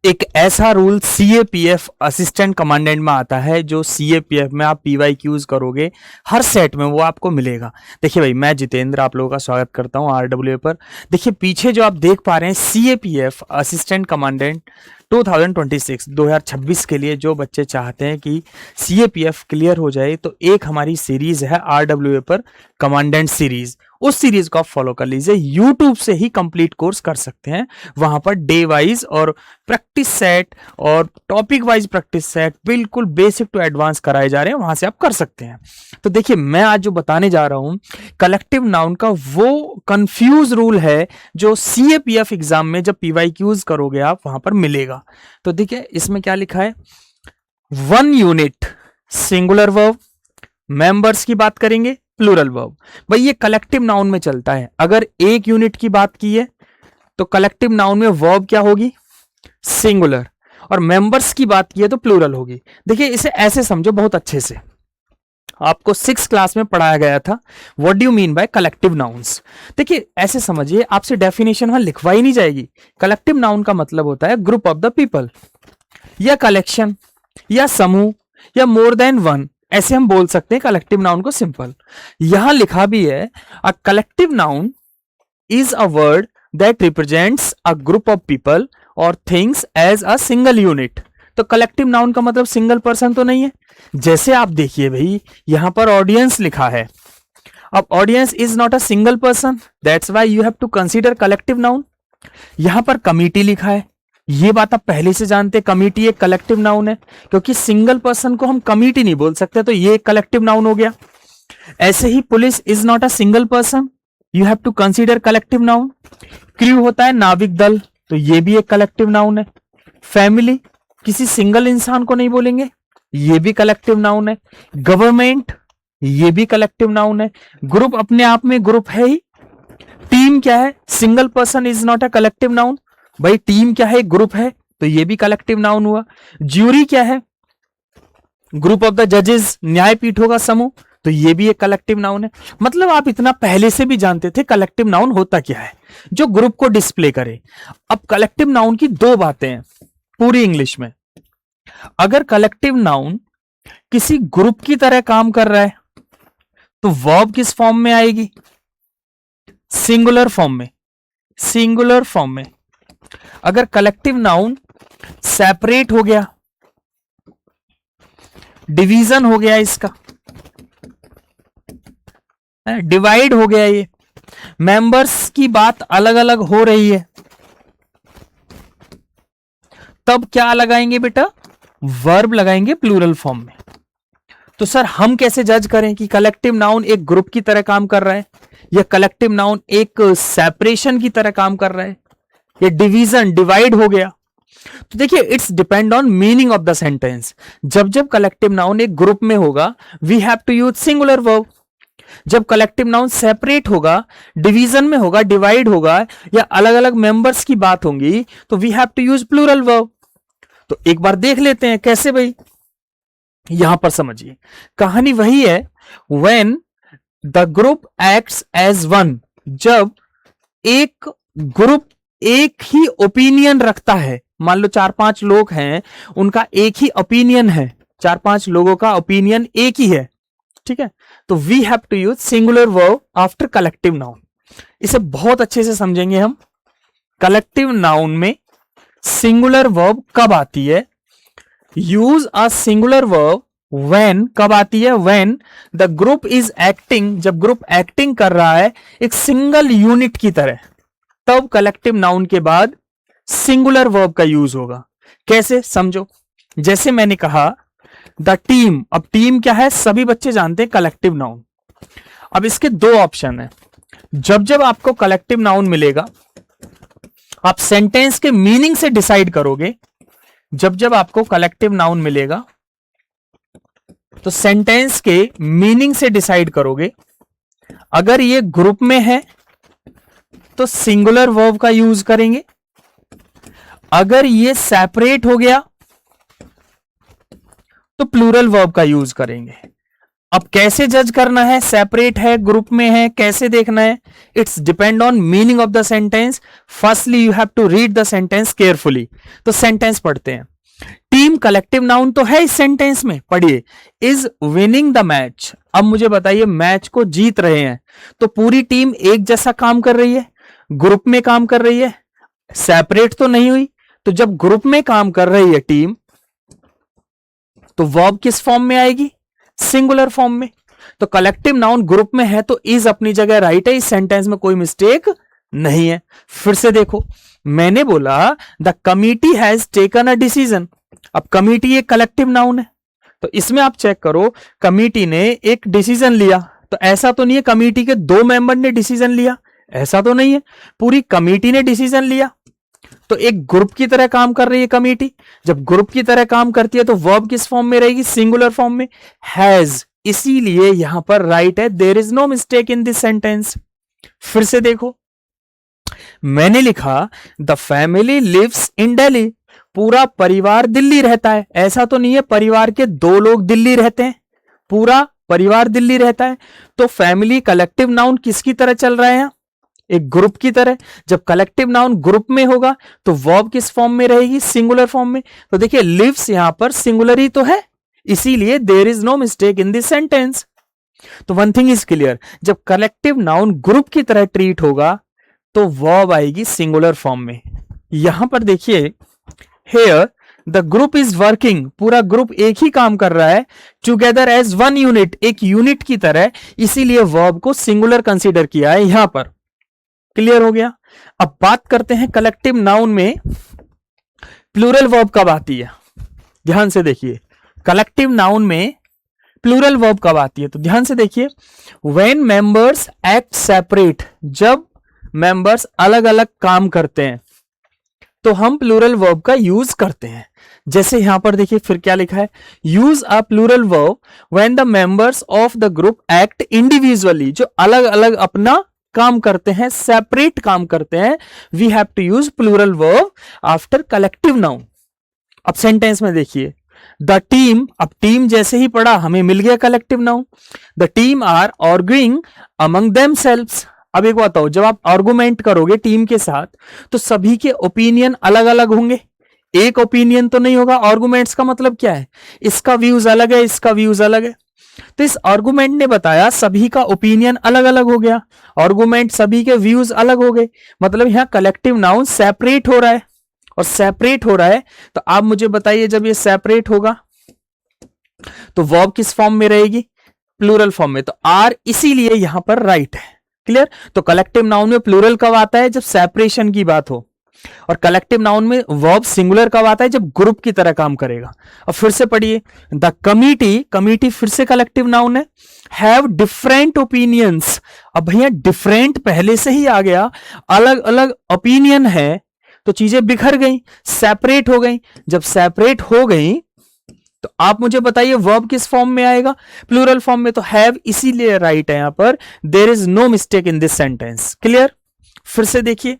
एक ऐसा rule CAPF assistant commandant में आता है जो सीएपीएफ में आप पीवाईक्यूज करोगे हर सेट में वो आपको मिलेगा। देखिए भाई, मैं जितेंद्र आप लोगों का स्वागत करता हूं आरडब्ल्यूए पर। देखिए पीछे जो आप देख पा रहे हैं सीएपीएफ असिस्टेंट कमांडेंट 2026 के लिए जो बच्चे चाहते हैं कि सीएपीएफ क्लियर हो जाए, तो एक हमारी सीरीज है आरडब्ल्यूए पर कमांडेंट सीरीज। उस सीरीज को आप फॉलो कर लीजिए, यूट्यूब से ही कंप्लीट कोर्स कर सकते हैं। वहां पर डे वाइज और प्रैक्टिस सेट और टॉपिक वाइज प्रैक्टिस सेट बिल्कुल बेसिक टू एडवांस कराए जा रहे हैं, वहां से आप कर सकते हैं। तो देखिए मैं आज जो बताने जा रहा हूं कलेक्टिव नाउन का वो कंफ्यूज रूल है जो सीएपीएफ एग्जाम में जब पीवाईक्यूज करोगे आप वहां पर मिलेगा। तो देखिए इसमें क्या लिखा है, 1 यूनिट सिंगुलर वर्ब, मेंबर्स की बात करेंगे प्लूरल वर्ब। भाई ये कलेक्टिव नाउन में चलता है। अगर एक यूनिट की बात की है तो कलेक्टिव नाउन में वर्ब क्या होगी, सिंगुलर, और मेंबर्स की बात की है तो प्लूरल होगी। देखिए इसे ऐसे समझो बहुत अच्छे से, आपको 6 क्लास में पढ़ाया गया था what do you mean by collective nouns. देखिए ऐसे समझिए, आपसे डेफिनेशन वहां लिखवाई नहीं जाएगी। कलेक्टिव नाउन का मतलब होता है ग्रुप ऑफ द पीपल, या कलेक्शन, या समूह, या मोर देन वन, ऐसे हम बोल सकते हैं कलेक्टिव नाउन को सिंपल। यहां लिखा भी है a collective noun is a word that represents a group of people और things as a single unit. तो कलेक्टिव नाउन का मतलब सिंगल पर्सन तो नहीं है। जैसे आप देखिए भाई, यहां पर ऑडियंस लिखा है। अब audience is not a single person, that's why you have to consider collective noun. यहां पर कमिटी लिखा है, ये बात आप पहले से जानते हैं, कमिटी एक कलेक्टिव नाउन है, क्योंकि सिंगल पर्सन को हम कमिटी नहीं बोल सकते, तो ये एक कलेक्टिव नाउन हो गया। ऐसे ही police is not a single person, you have to consider collective noun. Crew होता है नाविक दल, तो ये भी एक कलेक्टिव नाउन है। फैमिली किसी सिंगल इंसान को नहीं बोलेंगे, ये भी कलेक्टिव नाउन है। गवर्नमेंट ये भी कलेक्टिव नाउन है। ग्रुप अपने आप में ग्रुप है ही। टीम क्या है, single person is not a collective noun, भाई टीम क्या है, ग्रुप है, तो ये भी कलेक्टिव नाउन हुआ। ज्यूरी क्या है, ग्रुप ऑफ द जजेस, न्यायपीठों का समूह, तो ये भी एक कलेक्टिव नाउन है। मतलब आप इतना पहले से भी जानते थे कलेक्टिव नाउन होता क्या है, जो ग्रुप को डिस्प्ले करे। अब कलेक्टिव नाउन की दो बातें हैं पूरी इंग्लिश में। अगर कलेक्टिव नाउन किसी ग्रुप की तरह काम कर रहा है तो वर्ब किस फॉर्म में आएगी, सिंगुलर फॉर्म में। सिंगुलर फॉर्म में। अगर कलेक्टिव नाउन सेपरेट हो गया, डिवीजन हो गया, इसका डिवाइड हो गया, ये मेंबर्स की बात अलग अलग हो रही है, तब क्या लगाएंगे बेटा, वर्ब लगाएंगे प्लूरल फॉर्म में। तो सर हम कैसे जज करें कि कलेक्टिव नाउन एक ग्रुप की तरह काम कर रहा है या कलेक्टिव नाउन एक सेपरेशन की तरह काम कर रहा है, या डिवीजन डिवाइड हो गया। तो देखिए it's depend on meaning of the sentence. जब जब कलेक्टिव नाउन एक ग्रुप में होगा we have to use singular verb. जब कलेक्टिव नाउन सेपरेट होगा, डिवीजन में होगा, डिवाइड होगा, या अलग अलग मेंबर्स की बात होंगी, तो we have to use plural verb. तो एक बार देख लेते हैं कैसे भाई। यहां पर समझिए कहानी वही है, when the group acts as one. जब एक ग्रुप एक ही ओपिनियन रखता है, मान लो 4-5 लोग हैं, उनका एक ही ओपिनियन है, 4-5 लोगों का ओपिनियन एक ही है, ठीक है, तो we have to use singular verb after collective noun. इसे बहुत अच्छे से समझेंगे हम। कलेक्टिव नाउन में सिंगुलर वर्ब कब आती है, use a singular verb when, कब आती है, when the group is acting, जब ग्रुप एक्टिंग कर रहा है एक सिंगल यूनिट की तरह, तब कलेक्टिव नाउन के बाद सिंगुलर वर्ब का यूज होगा। कैसे समझो, जैसे मैंने कहा द टीम, अब टीम क्या है, सभी बच्चे जानते हैं कलेक्टिव नाउन। अब इसके दो ऑप्शन है। जब जब आपको कलेक्टिव नाउन मिलेगा आप सेंटेंस के मीनिंग से डिसाइड करोगे। जब जब आपको कलेक्टिव नाउन मिलेगा तो सेंटेंस के मीनिंग से डिसाइड करोगे। अगर ये ग्रुप में है तो सिंगुलर वर्ब का यूज करेंगे, अगर ये सेपरेट हो गया तो प्लूरल वर्ब का यूज करेंगे। अब कैसे जज करना है, सेपरेट है, ग्रुप में है, कैसे देखना है? It's depend on meaning of the sentence. Firstly you have to read the sentence carefully. तो सेंटेंस पढ़ते हैं। टीम कलेक्टिव नाउन तो है इस सेंटेंस में, पढ़िए। Is winning the match. अब मुझे बताइए, मैच को जीत रहे हैं, तो पूरी टीम एक जैसा काम कर रही है, ग्रुप में काम कर रही है, सेपरेट तो नहीं हुई। तो जब ग्रुप में काम कर रही है टीम, तो वर्ब किस फॉर्म में आएगी? सिंगुलर फॉर्म में। तो कलेक्टिव नाउन ग्रुप में है तो इज अपनी जगह राइट है, इस सेंटेंस में कोई मिस्टेक नहीं है। फिर से देखो, मैंने बोला the committee has taken a decision. अब कमिटी एक कलेक्टिव नाउन है, तो इसमें आप चेक करो, कमिटी ने एक डिसीजन लिया, तो ऐसा तो नहीं है कमिटी के दो मेंबर ने डिसीजन लिया, ऐसा तो नहीं है, पूरी कमिटी ने डिसीजन लिया। तो एक ग्रुप की तरह काम कर रही है कमिटी। जब ग्रुप की तरह काम करती है तो वर्ब किस फॉर्म में रहेगी? सिंगुलर फॉर्म में, हैज। इसीलिए यहां पर राइट है, there is no mistake in this sentence. फिर से देखो, मैंने लिखा the family lives in Delhi. पूरा परिवार दिल्ली रहता है, ऐसा तो नहीं है परिवार के दो लोग दिल्ली रहते हैं, पूरा परिवार दिल्ली रहता है। तो फैमिली कलेक्टिव नाउन किसकी तरह चल रहा है? एक ग्रुप की तरह। जब कलेक्टिव नाउन ग्रुप में होगा तो वर्ब किस फॉर्म में रहेगी? सिंगुलर फॉर्म में। तो देखिए, लिव्स यहां पर सिंगुलर ही तो है, इसीलिए there is no mistake in this sentence. तो वन थिंग इज क्लियर, जब कलेक्टिव नाउन ग्रुप की तरह ट्रीट होगा तो वर्ब आएगी सिंगुलर फॉर्म में। यहां पर देखिए, here the group is working. पूरा ग्रुप एक ही काम कर रहा है, टुगेदर एज वन यूनिट, एक यूनिट की तरह, इसीलिए वर्ब को सिंगुलर कंसीडर किया है यहां पर। क्लियर हो गया? अब बात करते हैं कलेक्टिव नाउन में प्लूरल वर्ब कब आती है। ध्यान से देखिए, कलेक्टिव नाउन में प्लूरल वर्ब कब आती है, तो ध्यान से देखिए, व्हेन मेंबर्स एक्ट सेपरेट। जब मेंबर्स अलग अलग काम करते हैं तो हम प्लूरल वर्ब का यूज करते हैं। जैसे यहां पर देखिए, फिर क्या लिखा है, use a plural verb when the members of the group act individually. जो अलग अलग अपना काम करते हैं, सेपरेट काम करते हैं, we have to use plural verb after collective noun. अब सेंटेंस में देखिए, द टीम, अब टीम जैसे ही पढ़ा हमें मिल गया collective noun. The team are arguing among themselves. अब एक बताओ, जब आप आर्गुमेंट करोगे टीम के साथ तो सभी के ओपिनियन अलग अलग होंगे, एक ओपिनियन तो नहीं होगा। आर्गुमेंट्स का मतलब क्या है? इसका व्यूज अलग है, इसका व्यूज अलग है। तो इस आर्गुमेंट ने बताया सभी का ओपिनियन अलग अलग हो गया, आर्गुमेंट सभी के व्यूज अलग हो गए, मतलब यहां कलेक्टिव नाउन सेपरेट हो रहा है। और सेपरेट हो रहा है तो आप मुझे बताइए, जब ये सेपरेट होगा तो वर्ब किस फॉर्म में रहेगी? प्लूरल फॉर्म में। तो आर इसीलिए यहां पर राइट है। क्लियर? तो कलेक्टिव नाउन में प्लूरल कब आता है? जब सेपरेशन की बात हो। और कलेक्टिव नाउन में वर्ब सिंगुलर कब आता है? जब ग्रुप की तरह काम करेगा। अब फिर से पढ़िए, द कमिटी, कमिटी फिर से कलेक्टिव नाउन है, हैव डिफरेंट ओपिनियंस। अब भैया डिफरेंट पहले से ही आ गया, अलग अलग ओपिनियन है तो चीजें बिखर गई, सेपरेट हो गई। जब सेपरेट हो गई तो आप मुझे बताइए वर्ब किस फॉर्म में आएगा? प्लूरल फॉर्म में। तो हैव इसीलिए राइट है यहां पर, there is no mistake in this sentence. Clear? फिर से देखिए,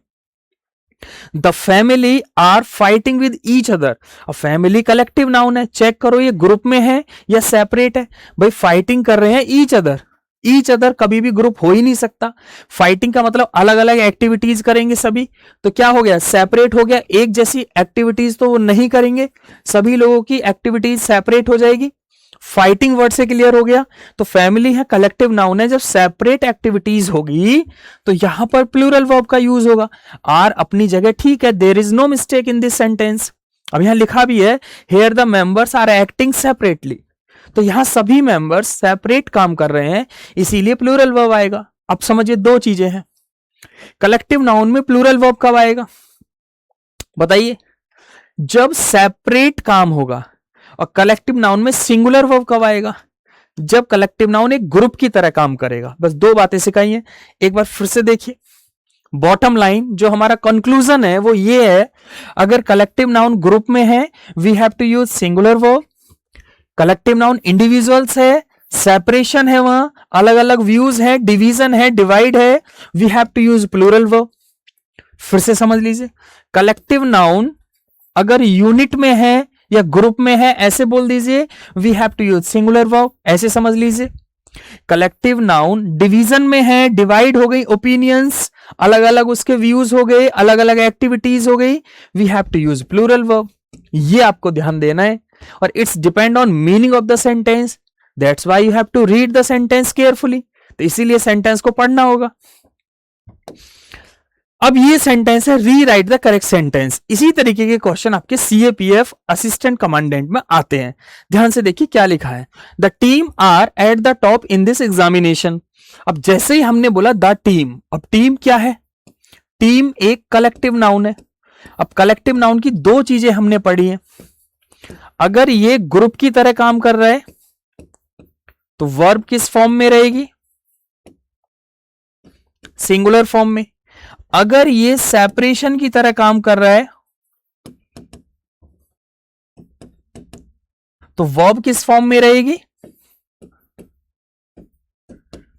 the family are fighting with each other. अब फैमिली कलेक्टिव नाउन है, चेक करो ये ग्रुप में है या सेपरेट है। भाई फाइटिंग कर रहे हैं ईच अदर, ईच अदर कभी भी ग्रुप हो ही नहीं सकता। फाइटिंग का मतलब अलग अलग एक्टिविटीज करेंगे सभी, तो क्या हो गया? सेपरेट हो गया। एक जैसी एक्टिविटीज तो वो नहीं करेंगे, सभी लोगों की एक्टिविटीज सेपरेट हो जाएगी। फाइटिंग वर्ड से क्लियर हो गया। तो फैमिली है कलेक्टिव नाउन है, जब सेपरेट एक्टिविटीज होगी तो यहां पर प्लूरल वर्ब का यूज होगा। आर अपनी जगह ठीक है, there is no mistake in this sentence. अब यहां लिखा भी है, here the members are acting separately. तो यहां सभी मेंबर्स सेपरेट काम कर रहे हैं, इसीलिए प्लूरल वर्ब आएगा। अब समझिए, दो चीजें हैं। कलेक्टिव नाउन में प्लूरल वर्ब कब आएगा बताइए? जब सेपरेट काम होगा। और कलेक्टिव नाउन में सिंगुलर वर्ब कब आएगा? जब कलेक्टिव नाउन एक ग्रुप की तरह काम करेगा। बस दो बातें सिखाई हैं, एक बार फिर से देखिए। बॉटम लाइन जो हमारा कंक्लूजन है वो ये है, अगर कलेक्टिव नाउन ग्रुप में है we have to use singular verb. Collective noun individuals है, सेपरेशन है, वहां अलग अलग व्यूज है, डिवीजन है, डिवाइड है, we have to use plural verb. फिर से समझ लीजिए, कलेक्टिव नाउन अगर यूनिट में है या ग्रुप में है ऐसे बोल दीजिए, we have to use singular verb, ऐसे समझ लीजिए। कलेक्टिव नाउन डिवीजन में है, डिवाइड हो गई ओपिनियंस, अलग अलग उसके व्यूज हो गए, अलग अलग एक्टिविटीज हो गई, we have to use plural verb. ये आपको ध्यान देना है। और it's depend on meaning of the sentence, that's why you have to read the sentence carefully. तो इसीलिए सेंटेंस को पढ़ना होगा। अब ये सेंटेंस है री राइट द करेक्ट सेंटेंस। इसी तरीके के क्वेश्चन आपके सीएपीएफ असिस्टेंट कमांडेंट में आते हैं। ध्यान से देखिए क्या लिखा है, the team are at the top in this examination. अब जैसे ही हमने बोला द टीम, अब टीम क्या है, टीम एक कलेक्टिव नाउन है। अब कलेक्टिव नाउन की दो चीजें हमने पढ़ी हैं, अगर ये ग्रुप की तरह काम कर रहा है तो वर्ब किस फॉर्म में रहेगी, सिंगुलर फॉर्म में। अगर ये सेपरेशन की तरह काम कर रहा है तो वर्ब किस फॉर्म में रहेगी,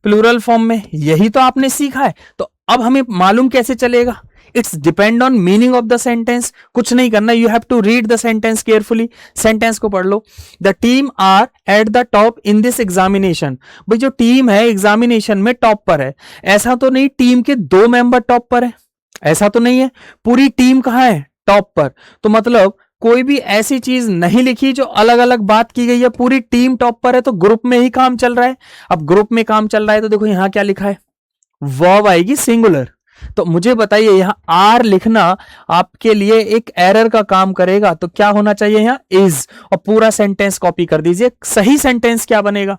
प्लूरल फॉर्म में। यही तो आपने सीखा है। तो अब हमें मालूम कैसे चलेगा, it's depend on meaning of the sentence. कुछ नहीं करना, you have to read the sentence carefully. Sentence को पढ़ लो, the team are at the top in this examination. भाई जो टीम है एग्जामिनेशन में टॉप पर है, ऐसा तो नहीं टीम के 2 मेंबर टॉप पर है, ऐसा तो नहीं है। पूरी टीम कहां है, टॉप पर। तो मतलब कोई भी ऐसी चीज नहीं लिखी जो अलग अलग बात की गई है, पूरी टीम टॉप पर है, तो ग्रुप में ही काम चल रहा है। अब ग्रुप में काम चल रहा है तो देखो यहां क्या लिखा है, वर्ब आएगी सिंगुलर। तो मुझे बताइए यहां आर लिखना आपके लिए एक एरर का काम करेगा, तो क्या होना चाहिए यहां इज, और पूरा सेंटेंस कॉपी कर दीजिए। सही सेंटेंस क्या बनेगा,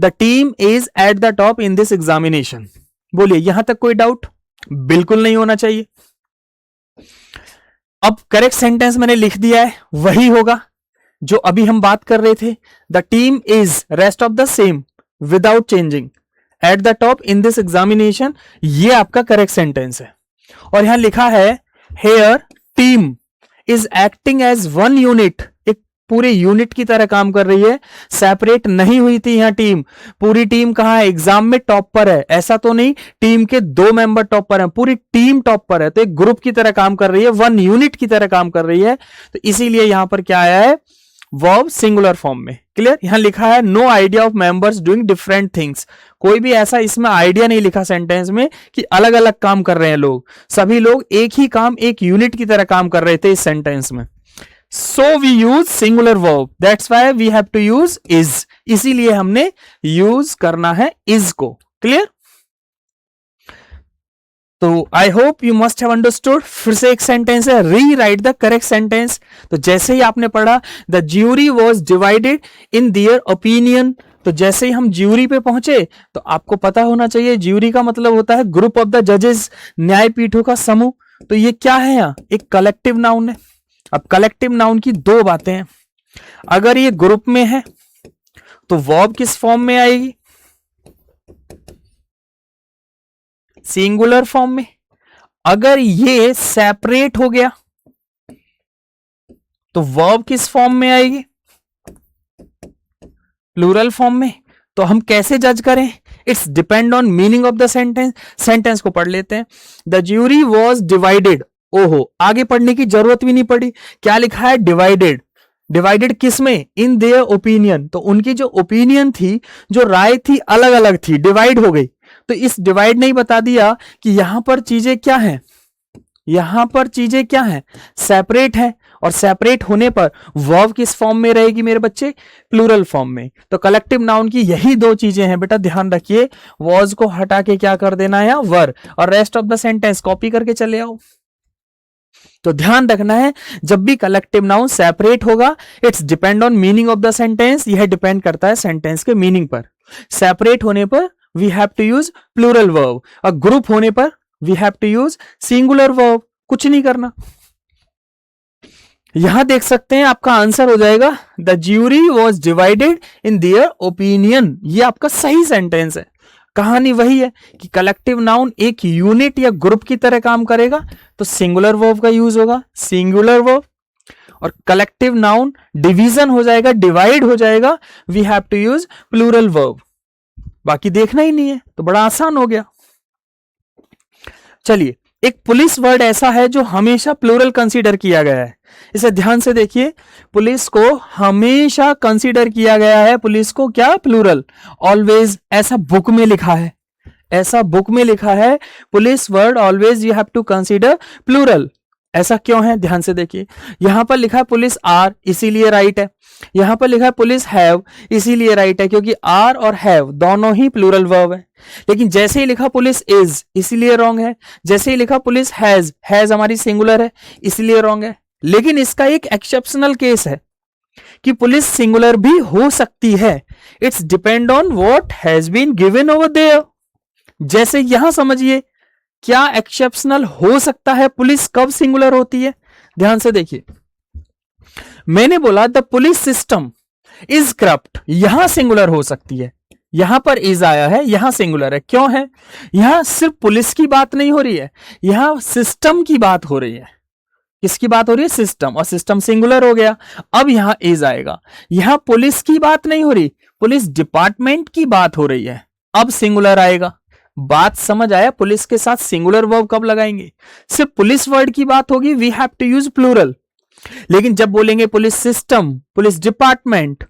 the team is eight the top in this examination. बोलिए यहां तक कोई डाउट, बिल्कुल नहीं होना चाहिए। अब करेक्ट सेंटेंस मैंने लिख दिया है, वही होगा जो अभी हम बात कर रहे थे, the team is rest of the same without changing at the top in this examination. ये आपका करेक्ट सेंटेंस है। और यहां लिखा है here team is acting as one unit, एक पूरे यूनिट की तरह काम कर रही है, सेपरेट नहीं हुई थी यहां टीम। पूरी टीम कहां है, एग्जाम में टॉप पर है, ऐसा तो नहीं टीम के 2 मेंबर टॉप पर है, पूरी टीम टॉप पर है। तो एक ग्रुप की तरह काम कर रही है, वन यूनिट की तरह काम कर रही है। तो इसीलिए यहां पर क्या आया है, वर्ब सिंगुलर फॉर्म में। क्लियर, यहां लिखा है no idea of members doing different things. कोई भी ऐसा इसमें आइडिया नहीं लिखा सेंटेंस में कि अलग अलग काम कर रहे हैं लोग, सभी लोग एक ही काम एक यूनिट की तरह काम कर रहे थे इस सेंटेंस में। So we use singular verb, that's why we have to use is. इसीलिए हमने यूज करना है इज को। क्लियर, तो I hope you must have understood. फिर से एक सेंटेंस है, री राइट द करेक्ट सेंटेंस। तो जैसे ही आपने पढ़ा the jury was divided in their opinion, तो जैसे ही हम ज्यूरी पे पहुंचे तो आपको पता होना चाहिए ज्यूरी का मतलब होता है ग्रुप ऑफ द जजेस, न्यायपीठों का समूह। तो ये क्या है, यहां एक कलेक्टिव नाउन है। अब कलेक्टिव नाउन की दो बातें हैं, अगर ये ग्रुप में है तो वर्ब किस फॉर्म में आएगी, सिंगुलर फॉर्म में। अगर ये सेपरेट हो गया तो वर्ब किस फॉर्म में आएगी, प्लूरल फॉर्म में। तो हम कैसे जज करें, it's depend on meaning of the sentence. Sentence को पढ़ लेते हैं, द ज्यूरी वॉज डिवाइडेड। ओहो, आगे पढ़ने की जरूरत भी नहीं पड़ी, क्या लिखा है, डिवाइडेड। डिवाइडेड किस में, इन देयर ओपिनियन। तो उनकी जो ओपिनियन थी, जो राय थी, अलग अलग थी, डिवाइड हो गई। तो इस डिवाइड ने ही बता दिया कि यहां पर चीजें क्या हैं, यहां पर चीजें क्या हैं, सेपरेट है। और सेपरेट होने पर वर्ब किस फॉर्म में रहेगी मेरे बच्चे, प्लूरल फॉर्म में। तो कलेक्टिव नाउन की यही दो चीजें हैं बेटा, ध्यान रखिए। वॉज को हटा के क्या कर देना है, वर, और rest of the sentence copy करके चले आओ। तो ध्यान रखना है, जब भी कलेक्टिव नाउन सेपरेट होगा, it's depend on meaning of the sentence. यह डिपेंड करता है सेंटेंस के मीनिंग पर। सेपरेट होने पर we have to use plural verb, और ग्रुप होने पर we have to use singular verb. कुछ नहीं करना। यहां देख सकते हैं आपका आंसर हो जाएगा, the jury was divided in their opinion. ये आपका सही सेंटेंस है। कहानी वही है कि कलेक्टिव नाउन एक यूनिट या ग्रुप की तरह काम करेगा तो सिंगुलर वर्ब का यूज होगा, सिंगुलर वर्ब। और कलेक्टिव नाउन डिवीजन हो जाएगा, डिवाइड हो जाएगा, we have to use plural verb. बाकी देखना ही नहीं है, तो बड़ा आसान हो गया। चलिए एक पुलिस वर्ड ऐसा है जो हमेशा प्लूरल कंसीडर किया गया है। इसे ध्यान से देखिए, पुलिस को हमेशा कंसीडर किया गया है, पुलिस को क्या, प्लूरल, ऑलवेज, ऐसा बुक में लिखा है, ऐसा बुक में लिखा है, police word always you have to consider plural. ऐसा क्यों है, ध्यान से देखिए, यहां पर लिखा है पुलिस आर, इसीलिए राइट है, यहां पर लिखा है पुलिस हैव, इसीलिए राइट है, क्योंकि आर और हैव दोनों ही प्लूरल वर्ब है। लेकिन जैसे ही लिखा पुलिस इज, इसीलिए रॉन्ग है। जैसे ही लिखा पुलिस हैज हमारी सिंगुलर है, इसलिए रॉन्ग है। लेकिन इसका एक एक्सेप्शनल केस है कि पुलिस सिंगुलर भी हो सकती है। It's depend on what has been given over there. जैसे यहां समझिए, क्या एक्सेप्शनल हो सकता है, पुलिस कब सिंगुलर होती है, ध्यान से देखिए। मैंने बोला the police system is corrupt, यहां सिंगुलर हो सकती है, यहां पर इज आया है, यहां सिंगुलर है, क्यों है, यहां सिर्फ पुलिस की बात नहीं हो रही है, यहां सिस्टम की बात हो रही है। किसकी बात हो रही है, सिस्टम, और सिस्टम सिंगुलर हो गया। अब यहां इज आएगा, यहां पुलिस की बात नहीं हो रही, पुलिस डिपार्टमेंट की बात हो रही है, अब सिंगुलर आएगा। बात समझ आया, पुलिस के साथ सिंगुलर वर्ब कब लगाएंगे, सिर्फ पुलिस वर्ड की बात होगी, we have to use plural. लेकिन जब बोलेंगे पुलिस सिस्टम, पुलिस डिपार्टमेंट,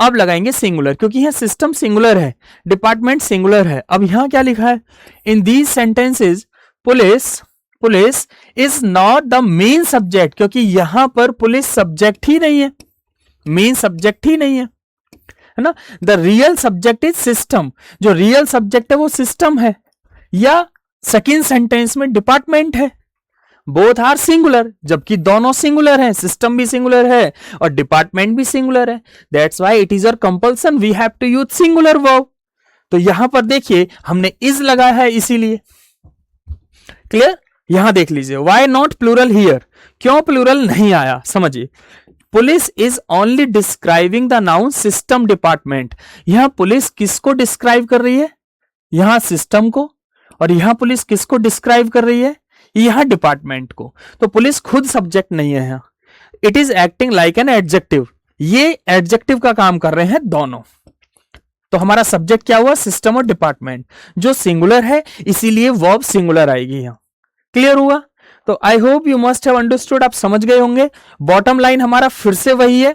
अब लगाएंगे सिंगुलर, क्योंकि यहां सिस्टम सिंगुलर है, डिपार्टमेंट सिंगुलर है। अब यहां क्या लिखा है, in these sentences police is not the main subject, क्योंकि यहां पर पुलिस सब्जेक्ट ही नहीं है, मेन सब्जेक्ट ही नहीं है ना। The real subject is system, जो रियल सब्जेक्ट है वो सिस्टम है, या सेकेंड सेंटेंस में डिपार्टमेंट है। बोथ आर सिंगुलर, जबकि दोनों सिंगुलर हैं, सिस्टम भी सिंगुलर है और डिपार्टमेंट भी सिंगुलर है। That's why it is your compulsion, we have to use singular verb. तो यहां पर देखिए हमने इज लगाया है, इसीलिए क्लियर। यहां देख लीजिए, व्हाई नॉट प्लूरल हियर, क्यों प्लूरल नहीं आया, समझिए। Police is only describing the noun system department, यहां पुलिस किसको डिस्क्राइब कर रही है, यहां सिस्टम को, और यहां पुलिस किसको डिस्क्राइब कर रही है, यहां डिपार्टमेंट को। तो पुलिस खुद सब्जेक्ट नहीं है यहां, it is acting like an adjective, ये एडजेक्टिव का काम कर रहे हैं दोनों। तो हमारा सब्जेक्ट क्या हुआ, सिस्टम और डिपार्टमेंट, जो सिंगुलर है इसीलिए वर्ब सिंगुलर आएगी यहां। क्लियर हुआ। तो I hope you must have understood, आप समझ गए होंगे। बॉटम लाइन हमारा फिर से वही है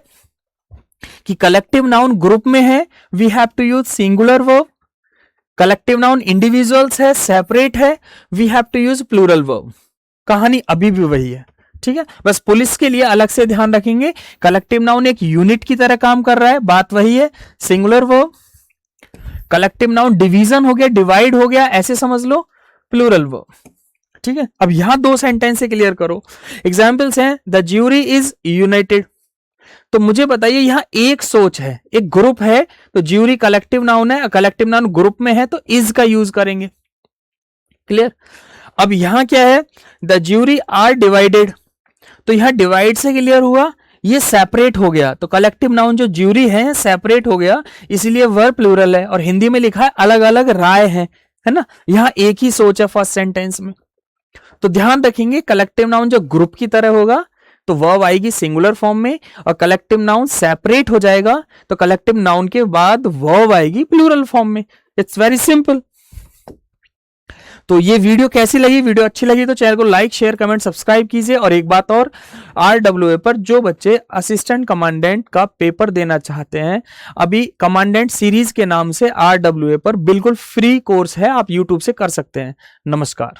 कि कलेक्टिव नाउन ग्रुप में है, we have to use singular verb. Collective noun individuals है, सेपरेट है, we have to use plural verb. कहानी अभी भी वही है, ठीक है। बस पुलिस के लिए अलग से ध्यान रखेंगे, कलेक्टिव नाउन एक यूनिट की तरह काम कर रहा है, बात वही है, singular verb. Collective noun division हो गया, डिवाइड हो गया, ऐसे समझ लो, प्लूरल वर्ब, ठीक है। अब यहां दो सेंटेंस से क्लियर करो। एग्जाम्पल्स हैं, द ज्यूरी इज यूनाइटेड, तो मुझे बताइए यहां एक सोच है, एक ग्रुप है, तो ज्यूरी कलेक्टिव नाउन है, कलेक्टिव नाउन ग्रुप में है तो इज का यूज करेंगे, क्लियर। अब यहां क्या है, द ज्यूरी आर डिवाइडेड, तो यहां डिवाइड से क्लियर हुआ, ये सेपरेट हो गया, तो कलेक्टिव नाउन जो ज्यूरी है सेपरेट हो गया, इसीलिए वर्ब प्लूरल है, और हिंदी में लिखा है अलग अलग राय है ना। यहां एक ही सोच है फर्स्ट सेंटेंस में, तो ध्यान रखेंगे कलेक्टिव नाउन जो ग्रुप की तरह होगा तो वर्ब आएगी सिंगुलर फॉर्म में, और कलेक्टिव नाउन सेपरेट हो जाएगा तो कलेक्टिव नाउन के बाद वर्ब आएगी प्लूरल फॉर्म में। It's very simple. तो ये वीडियो कैसी लगी, वीडियो अच्छी लगी तो चैनल को लाइक शेयर कमेंट सब्सक्राइब कीजिए। और एक बात और, RWA पर जो बच्चे असिस्टेंट कमांडेंट का पेपर देना चाहते हैं, अभी कमांडेंट सीरीज के नाम से RWA पर बिल्कुल फ्री कोर्स है, आप यूट्यूब से कर सकते हैं। नमस्कार।